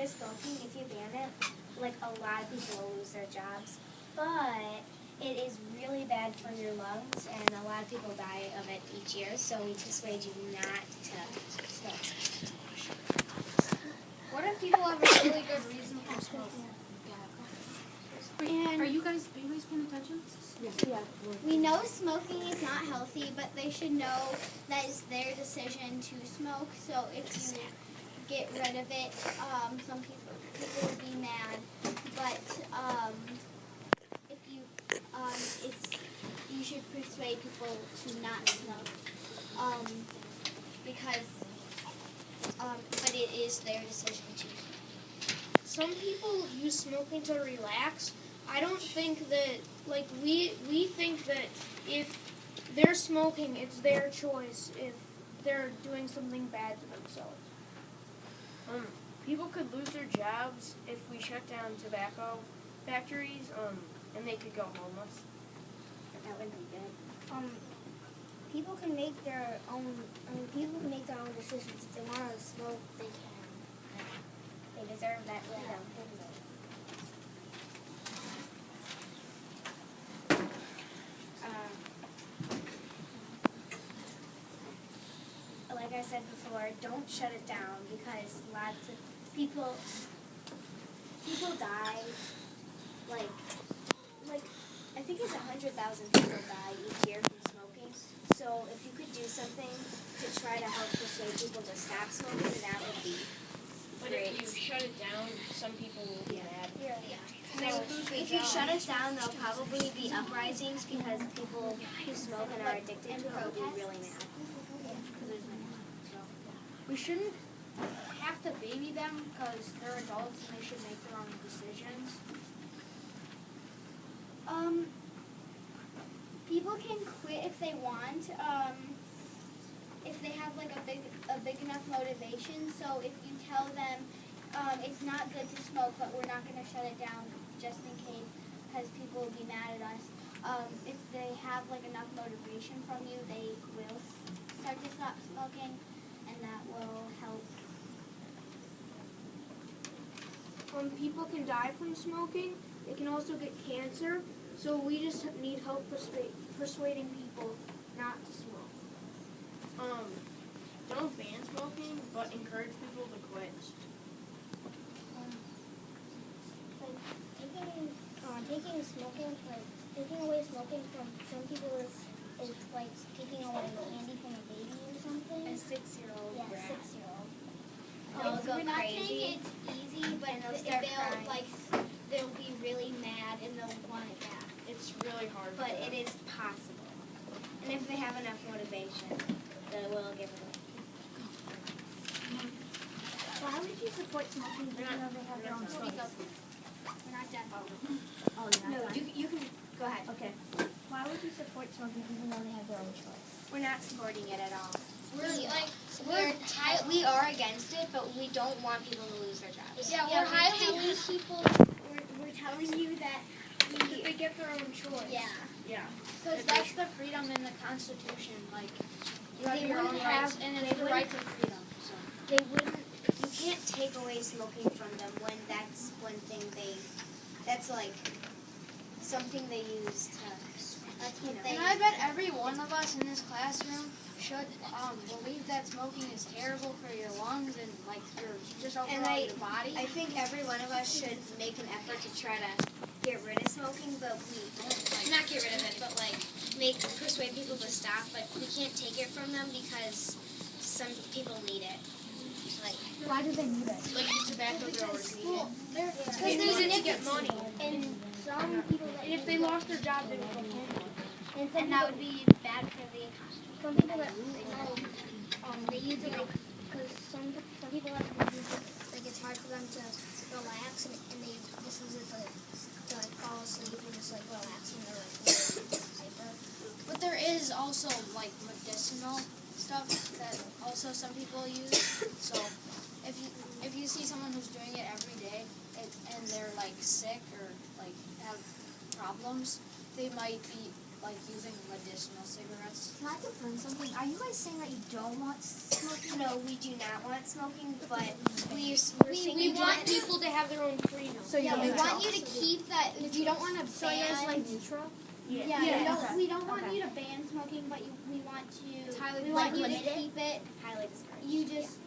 of smoking, if you ban it, like a lot of people will lose their jobs. But it is really bad for your lungs, and a lot of people die of it each year. So we persuade you not to smoke. What if people have a really good reason for smoking? Are you guys paying attention? Yeah. We know smoking is not healthy, but they should know that it's their decision to smoke. So if you get rid of it, some people will be mad. But if you, you should persuade people to not smoke, because, but it is their decision to smoke. Some people use smoking to relax. I don't think that, like, we think that if they're smoking, it's their choice if they're doing something bad to themselves. People could lose their jobs if we shut down tobacco factories, and they could go homeless. That would be good. People can make their own. People can make their own decisions. If they want to smoke, they can. They deserve that freedom. Like I said before, don't shut it down because lots of people die. Like I think it's 100,000 people die each year from smoking. So if you could do something to try to help persuade people to stop smoking, that would be But great. if you shut it down, some people will be mad. So if you shut us down, there'll probably be uprisings because people who smoke and are addicted to it will be really mad. We shouldn't have to baby them because they're adults and they should make their own decisions. People can quit if they want. If they have like a big enough motivation. So if you tell them it's not good to smoke, but we're not going to shut it down just in case, because people will be mad at us. If they have like enough motivation from you, they will start to stop smoking, and that will help. People can die from smoking. They can also get cancer. So we just need help persuading people not to smoke. Don't ban smoking, but encourage people to quit. Taking away smoking from some people is like taking away candy from a baby or something. A 6-year-old Yeah, brat. 6-year-old. They'll go We're not crazy. saying it's easy, but And they'll start crying. they'll be really mad and they'll want it back. It's really hard. But it is possible. And if they have enough motivation, they will give it away. Why would you support smoking even though they have their own choice? We're not done. Oh, no, you can go ahead. Okay. Why would you support smoking even though they have their own choice? We're not supporting it at all. We are against it, but we don't want people to lose their jobs. Yeah, Yeah, we're highly. we're telling you that They get their own choice. yeah. Yeah. Because that's the freedom in the Constitution. Like, you have They your own wouldn't rights, have- and they it's the wouldn't- right to freedom. So. They wouldn't, you can't take away smoking from them when that's one thing that's like something they use to, that's what And I bet every one of us in this classroom should believe that smoking is terrible for your lungs and like your just overall your body. I think every one of us should make an effort to try to get rid of smoking, but we don't not get rid of it, but persuade people to stop, but we can't take it from them because some people need it. Like, Why do they need it? Like the tobacco growers need it. Because They there's need it to get money. and some people that And if they lost their job, they would go homeless. and that would be bad for the economy. Some people that they use it like because some people have like it's hard for them to relax and they just use it to like fall asleep and just like relax and they're like hyper. But there is also like medicinal stuff that also some people use. So if you see someone who's doing it every day and they're like sick or like have problems, they might be like using medicinal cigarettes. Can I confirm something? Are you guys saying that you don't want smoking? no, we do not want smoking, but we're saying we want people to have their own freedom. So we want you to keep that. If you don't want to ban. So you guys like neutral? Yeah. We don't want you to ban smoking, but we want to. It's highly We want you to limited. keep it. Highly discouraged. You just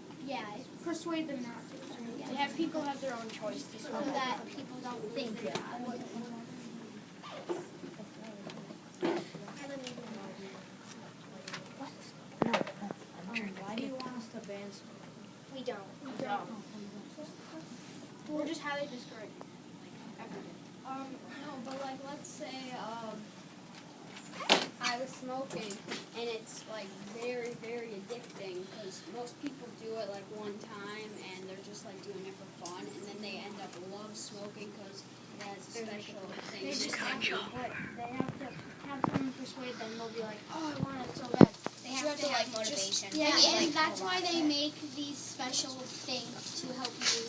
Persuade them not to. Yeah. To have people have their own choice to so smoke. that people don't think their jobs. Why do you want us to ban smoking? We don't. We're just highly discouraged. Every day. No, but like let's say I was smoking and it's like very, very addicting because most people do it like one time and they're just like doing it for fun and then they end up love smoking because it has a special thing. They just have to, but they have to have someone persuade them. They'll be like, oh, I want it so bad. They have to have motivation. Yeah, Like, and that's why they make these special things to help you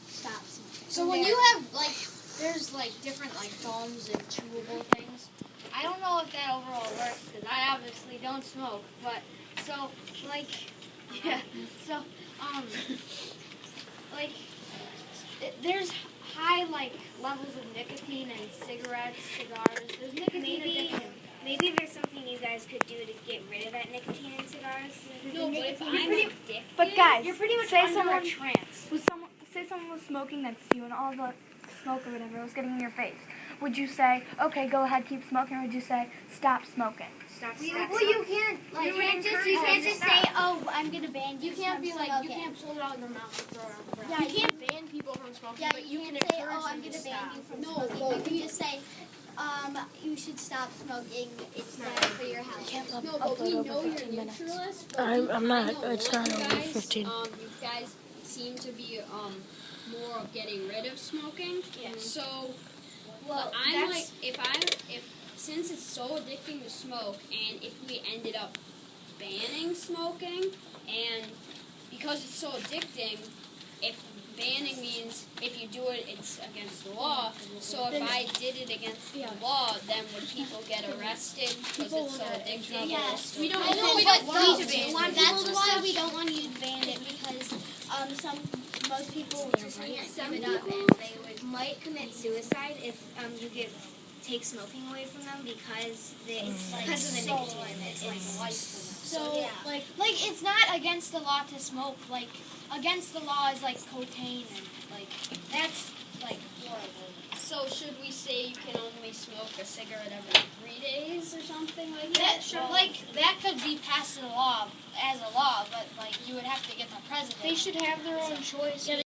stop smoking. So when you have like, there's like different like gums and chewable things. I don't know if that overall works because I obviously don't smoke. But so like, yeah. So like, there's high like levels of nicotine in cigarettes, cigars. There's nicotine addiction. Maybe there's something you guys could do to get rid of that nicotine in cigars. No, but if I'm pretty- addicted, But guys, you're pretty much say under someone- a trance. Say someone was smoking next to you and all the smoke or whatever was getting in your face. Would you say, okay, go ahead, keep smoking, or would you say, stop smoking? Stop. Well, you can't like you can't just say, "Oh, I'm gonna ban you." You can't be from like, you smoking. can't pull it out of your mouth and throw it on the ground. Yeah, You can't ban people from smoking, Yeah, but you can can't say, encourage "Oh, I'm them to gonna ban stop. you from No, smoking." well, You can just say, "You should stop smoking. It's bad for your health." No, but we know you're neutralist. But I'm not. I know It's one not of you over guys, 15. You guys seem to be more of getting rid of smoking. So, Well, I'm like, since it's so addicting to smoke, and if we ended up banning smoking, and because it's so addicting, if banning means if you do it, it's against the law. So if I did it against the law, then would people get arrested because it's so addicting? Yes, We don't. I know, we but don't want you to ban no, it. that's why we don't want you to ban it because most people just can't Some give it up people and they would. might commit suicide if you take smoking away from them because of the nicotine in it. It's life for them. So yeah. Like it's not against the law to smoke. Like against the law is like cocaine and like that's like horrible. So should we say you can only smoke a cigarette every 3 days or something like that? Sure. Like that could be passed as a law, but like you would have to get the president. They should have their own choice.